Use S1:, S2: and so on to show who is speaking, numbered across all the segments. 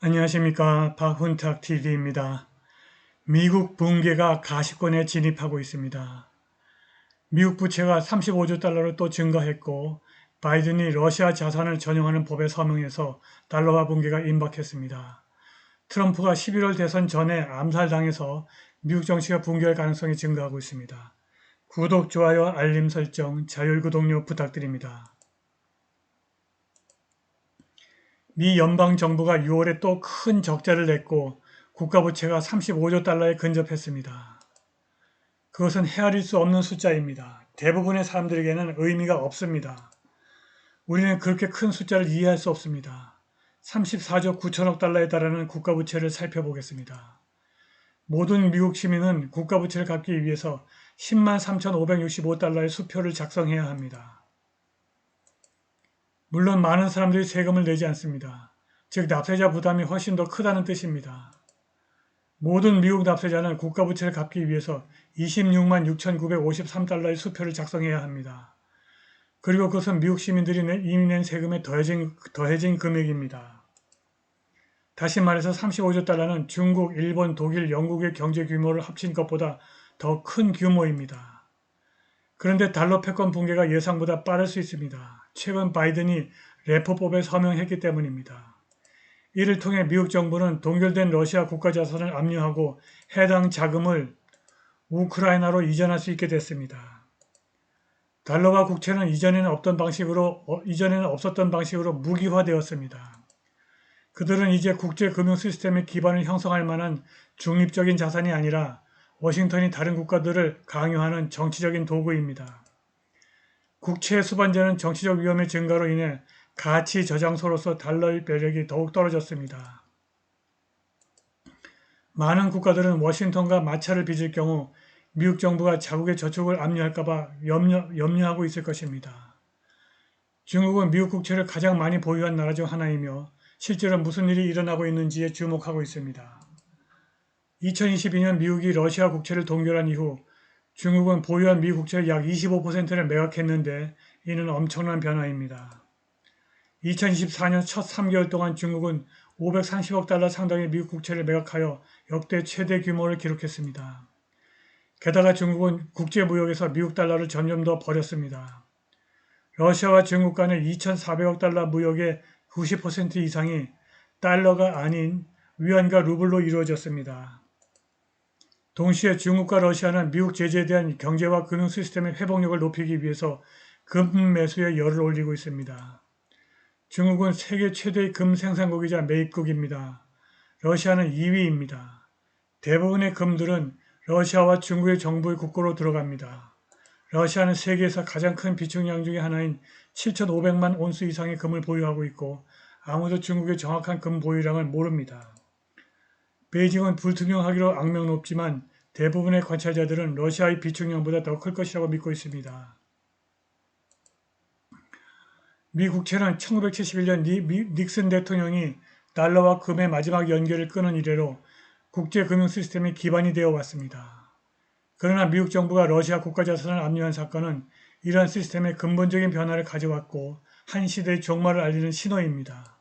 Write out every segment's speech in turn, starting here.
S1: 안녕하십니까. 박훈탁TV입니다. 미국 붕괴가 가시권에 진입하고 있습니다. 미국 부채가 35조 달러로 또 증가했고 바이든이 러시아 자산을 전용하는 법에 서명해서 달러화 붕괴가 임박했습니다. 트럼프가 11월 대선 전에 암살당해서 미국 정치가 붕괴할 가능성이 증가하고 있습니다. 구독, 좋아요, 알림 설정, 자율구독료 부탁드립니다. 미 연방정부가 6월에 또 큰 적자를 냈고 국가부채가 35조 달러에 근접했습니다. 그것은 헤아릴 수 없는 숫자입니다. 대부분의 사람들에게는 의미가 없습니다. 우리는 그렇게 큰 숫자를 이해할 수 없습니다. 34조 9천억 달러에 달하는 국가부채를 살펴보겠습니다. 모든 미국 시민은 국가부채를 갚기 위해서 10만 3,565달러의 수표를 작성해야 합니다. 물론 많은 사람들이 세금을 내지 않습니다. 즉 납세자 부담이 훨씬 더 크다는 뜻입니다. 모든 미국 납세자는 국가부채를 갚기 위해서 26만 6,953달러의 수표를 작성해야 합니다. 그리고 그것은 미국 시민들이 이미 낸 세금에 더해진 금액입니다. 다시 말해서 35조 달러는 중국, 일본, 독일, 영국의 경제 규모를 합친 것보다 더 큰 규모입니다. 그런데 달러 패권 붕괴가 예상보다 빠를 수 있습니다. 최근 바이든이 레포법에 서명했기 때문입니다. 이를 통해 미국 정부는 동결된 러시아 국가자산을 압류하고 해당 자금을 우크라이나로 이전할 수 있게 됐습니다. 달러와 국채는 이전에는 없었던 방식으로 무기화되었습니다. 그들은 이제 국제 금융 시스템의 기반을 형성할 만한 중립적인 자산이 아니라 워싱턴이 다른 국가들을 강요하는 정치적인 도구입니다. 국채의 수반되는 정치적 위험의 증가로 인해 가치 저장소로서 달러의 매력이 더욱 떨어졌습니다. 많은 국가들은 워싱턴과 마찰을 빚을 경우 미국 정부가 자국의 저축을 압류할까봐 염려하고 있을 것입니다. 중국은 미국 국채를 가장 많이 보유한 나라 중 하나이며 실제로 무슨 일이 일어나고 있는지에 주목하고 있습니다. 2022년 미국이 러시아 국채를 동결한 이후 중국은 보유한 미국 국채의 약 25%를 매각했는데 이는 엄청난 변화입니다. 2024년 첫 3개월 동안 중국은 530억 달러 상당의 미국 국채를 매각하여 역대 최대 규모를 기록했습니다. 게다가 중국은 국제 무역에서 미국 달러를 점점 더 버렸습니다. 러시아와 중국 간의 2,400억 달러 무역의 90% 이상이 달러가 아닌 위안과 루블로 이루어졌습니다. 동시에 중국과 러시아는 미국 제재에 대한 경제와 금융 시스템의 회복력을 높이기 위해서 금 매수에 열을 올리고 있습니다. 중국은 세계 최대의 금 생산국이자 매입국입니다. 러시아는 2위입니다. 대부분의 금들은 러시아와 중국의 정부의 국고로 들어갑니다. 러시아는 세계에서 가장 큰 비축량 중의 하나인 7,500만 온스 이상의 금을 보유하고 있고 아무도 중국의 정확한 금 보유량을 모릅니다. 베이징은 불투명하기로 악명 높지만 대부분의 관찰자들은 러시아의 비축량보다 더 클 것이라고 믿고 있습니다. 미 국채는 1971년 닉슨 대통령이 달러와 금의 마지막 연결을 끊은 이래로 국제 금융 시스템의 기반이 되어 왔습니다. 그러나 미국 정부가 러시아 국가자산을 압류한 사건은 이러한 시스템의 근본적인 변화를 가져왔고 한 시대의 종말을 알리는 신호입니다.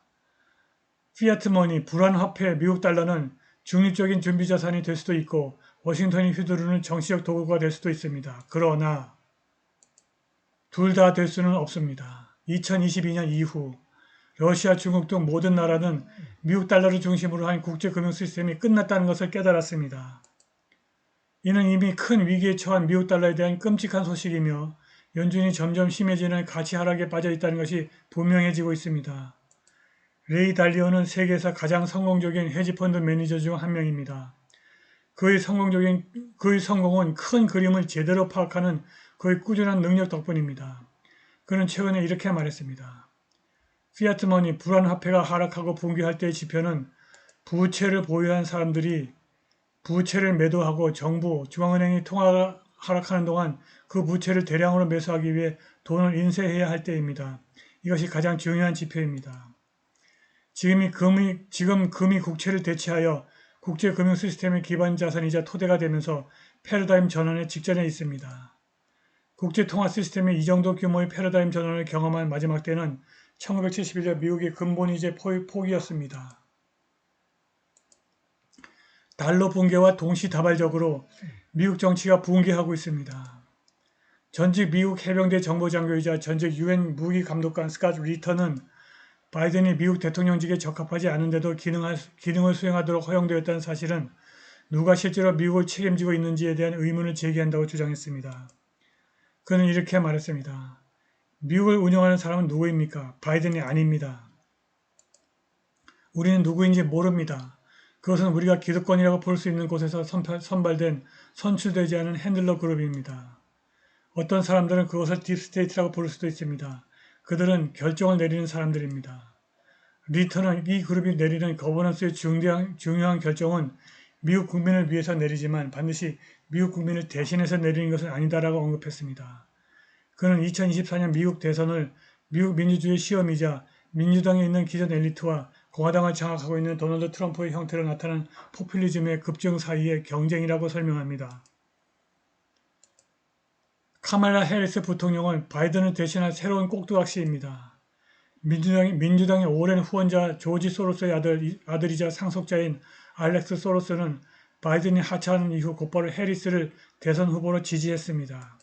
S1: 피아트 머니, 불안화폐, 미국 달러는 중립적인 준비자산이 될 수도 있고 워싱턴이 휘두르는 정치적 도구가 될 수도 있습니다. 그러나 둘 다 될 수는 없습니다. 2022년 이후 러시아, 중국 등 모든 나라는 미국 달러를 중심으로 한 국제 금융 시스템이 끝났다는 것을 깨달았습니다. 이는 이미 큰 위기에 처한 미국 달러에 대한 끔찍한 소식이며 연준이 점점 심해지는 가치 하락에 빠져 있다는 것이 분명해지고 있습니다. 레이 달리오는 세계에서 가장 성공적인 헤지펀드 매니저 중 한 명입니다. 그의 성공은 큰 그림을 제대로 파악하는 그의 꾸준한 능력 덕분입니다. 그는 최근에 이렇게 말했습니다. 피아트 머니, 불안화폐가 하락하고 붕괴할 때의 지표는 부채를 보유한 사람들이 부채를 매도하고 정부, 중앙은행이 통화가 하락하는 동안 그 부채를 대량으로 매수하기 위해 돈을 인쇄해야 할 때입니다. 이것이 가장 중요한 지표입니다. 지금 금이 국채를 대체하여 국제 금융 시스템의 기반 자산이자 토대가 되면서 패러다임 전환의 직전에 있습니다. 국제 통화 시스템의 이 정도 규모의 패러다임 전환을 경험한 마지막 때는 1971년 미국의 근본이제 포기였습니다. 달러 붕괴와 동시다발적으로 미국 정치가 붕괴하고 있습니다. 전직 미국 해병대 정보장교이자 전직 유엔 무기감독관 스캇 리턴은 바이든이 미국 대통령직에 적합하지 않은데도 기능을 수행하도록 허용되었다는 사실은 누가 실제로 미국을 책임지고 있는지에 대한 의문을 제기한다고 주장했습니다. 그는 이렇게 말했습니다. 미국을 운영하는 사람은 누구입니까? 바이든이 아닙니다. 우리는 누구인지 모릅니다. 그것은 우리가 기득권이라고 볼 수 있는 곳에서 선발된 선출되지 않은 핸들러 그룹입니다. 어떤 사람들은 그것을 딥스테이트라고 부를 수도 있습니다. 그들은 결정을 내리는 사람들입니다. 리턴은 이 그룹이 내리는 거버넌스의 중요한 결정은 미국 국민을 위해서 내리지만 반드시 미국 국민을 대신해서 내리는 것은 아니다라고 언급했습니다. 그는 2024년 미국 대선을 미국 민주주의 시험이자 민주당에 있는 기존 엘리트와 공화당을 장악하고 있는 도널드 트럼프의 형태로 나타난 포퓰리즘의 급증 사이의 경쟁이라고 설명합니다. 카말라 해리스 부통령은 바이든을 대신할 새로운 꼭두각시입니다. 민주당의 오랜 후원자 조지 소로스의 아들이자 상속자인 알렉스 소로스는 바이든이 하차하는 이후 곧바로 해리스를 대선 후보로 지지했습니다.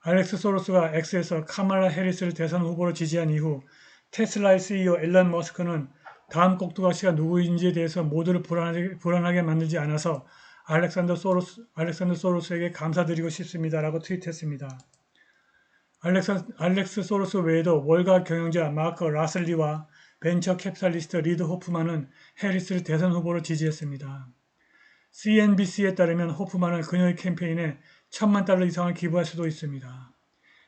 S1: 알렉스 소로스가 X에서 카말라 해리스를 대선 후보로 지지한 이후 테슬라의 CEO 앨런 머스크는 다음 꼭두각시가 누구인지에 대해서 모두를 불안하게 만들지 않아서 알렉산더 소로스에게 감사드리고 싶습니다라고 트윗했습니다. 알렉스 소로스 외에도 월가 경영자 마크 라슬리와 벤처 캐피탈리스트 리드 호프만은 해리스를 대선 후보로 지지했습니다. CNBC에 따르면 호프만은 그녀의 캠페인에 $1,000만 이상을 기부할 수도 있습니다.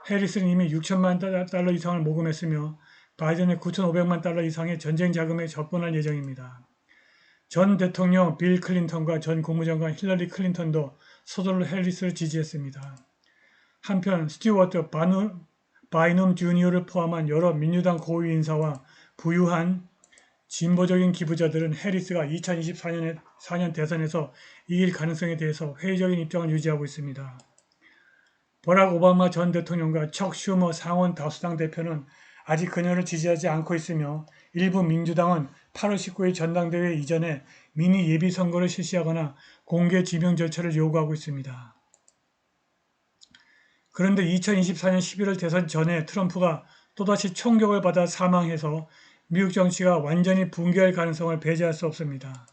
S1: 해리스는 이미 $6,000만 이상을 모금했으며 바이든의 $9,500만 이상의 전쟁 자금에 접근할 예정입니다. 전 대통령 빌 클린턴과 전 국무장관 힐러리 클린턴도 서둘러 해리스를 지지했습니다. 한편 스튜어트 바이넘 주니어를 포함한 여러 민주당 고위 인사와 부유한 진보적인 기부자들은 해리스가 2024년 대선에서 이길 가능성에 대해서 회의적인 입장을 유지하고 있습니다. 버락 오바마 전 대통령과 척 슈머 상원 다수당 대표는 아직 그녀를 지지하지 않고 있으며 일부 민주당은 8월 19일 전당대회 이전에 미니 예비선거를 실시하거나 공개 지명 절차를 요구하고 있습니다. 그런데 2024년 11월 대선 전에 트럼프가 또다시 총격을 받아 사망해서 미국 정치가 완전히 붕괴할 가능성을 배제할 수 없습니다.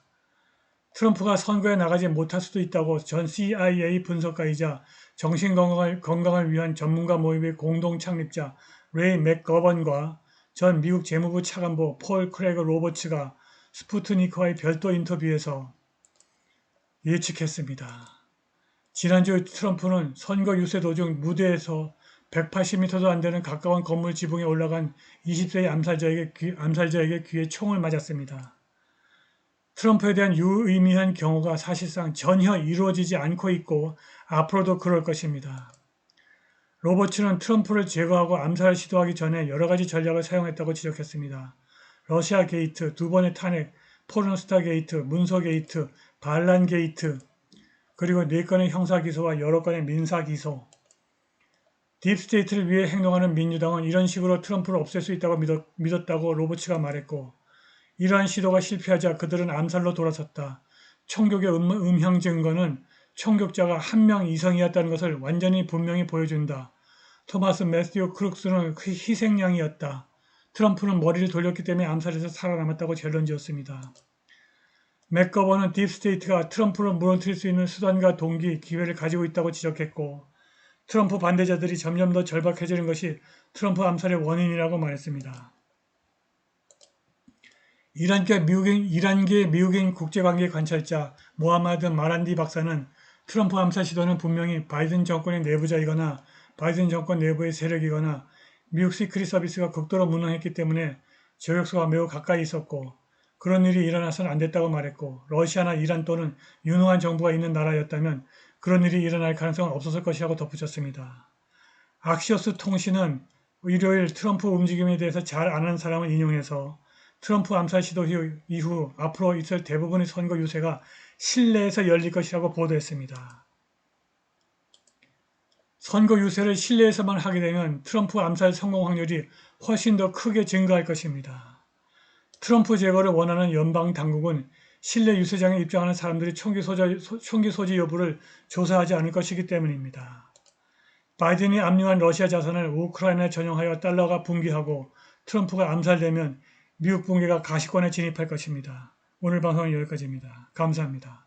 S1: 트럼프가 선거에 나가지 못할 수도 있다고 전 CIA 분석가이자 정신건강을 위한 전문가 모임의 공동 창립자 레이 맥거번과 전 미국 재무부 차관보 폴 크레거 로버츠가 스푸트니크와의 별도 인터뷰에서 예측했습니다. 지난주 트럼프는 선거 유세 도중 무대에서 180m도 안 되는 가까운 건물 지붕에 올라간 20세의 암살자에게 귀에 총을 맞았습니다. 트럼프에 대한 유의미한 경호가 사실상 전혀 이루어지지 않고 있고 앞으로도 그럴 것입니다. 로버츠는 트럼프를 제거하고 암살을 시도하기 전에 여러 가지 전략을 사용했다고 지적했습니다. 러시아 게이트, 2번의 탄핵, 포르노스타 게이트, 문서 게이트, 반란 게이트, 그리고 4건의 형사 기소와 여러 건의 민사 기소. 딥스테이트를 위해 행동하는 민주당은 이런 식으로 트럼프를 없앨 수 있다고 믿었다고 로버츠가 말했고 이러한 시도가 실패하자 그들은 암살로 돌아섰다. 총격의 음향 증거는 총격자가 한 명 이상이었다는 것을 완전히 분명히 보여준다. 토마스 매스튜 크룩스는 희생양이었다. 트럼프는 머리를 돌렸기 때문에 암살에서 살아남았다고 결론지었습니다. 맥거버는 딥스테이트가 트럼프를 무너뜨릴 수 있는 수단과 동기, 기회를 가지고 있다고 지적했고 트럼프 반대자들이 점점 더 절박해지는 것이 트럼프 암살의 원인이라고 말했습니다. 이란계 미국인 국제관계 관찰자 모하마드 마란디 박사는 트럼프 암살 시도는 분명히 바이든 정권의 내부자이거나 바이든 정권 내부의 세력이거나 미국 시크릿 서비스가 극도로 무능했기 때문에 저격수가 매우 가까이 있었고 그런 일이 일어나서는 안 됐다고 말했고 러시아나 이란 또는 유능한 정부가 있는 나라였다면 그런 일이 일어날 가능성은 없었을 것이라고 덧붙였습니다. 악시오스 통신은 일요일 트럼프 움직임에 대해서 잘 아는 사람을 인용해서 트럼프 암살 시도 이후 앞으로 있을 대부분의 선거 유세가 실내에서 열릴 것이라고 보도했습니다. 선거 유세를 실내에서만 하게 되면 트럼프 암살 성공 확률이 훨씬 더 크게 증가할 것입니다. 트럼프 제거를 원하는 연방 당국은 실내 유세장에 입장하는 사람들이 총기 소지 여부를 조사하지 않을 것이기 때문입니다. 바이든이 압류한 러시아 자산을 우크라이나에 전용하여 달러가 붕괴하고 트럼프가 암살되면 미국 붕괴가 가시권에 진입할 것입니다. 오늘 방송은 여기까지입니다. 감사합니다.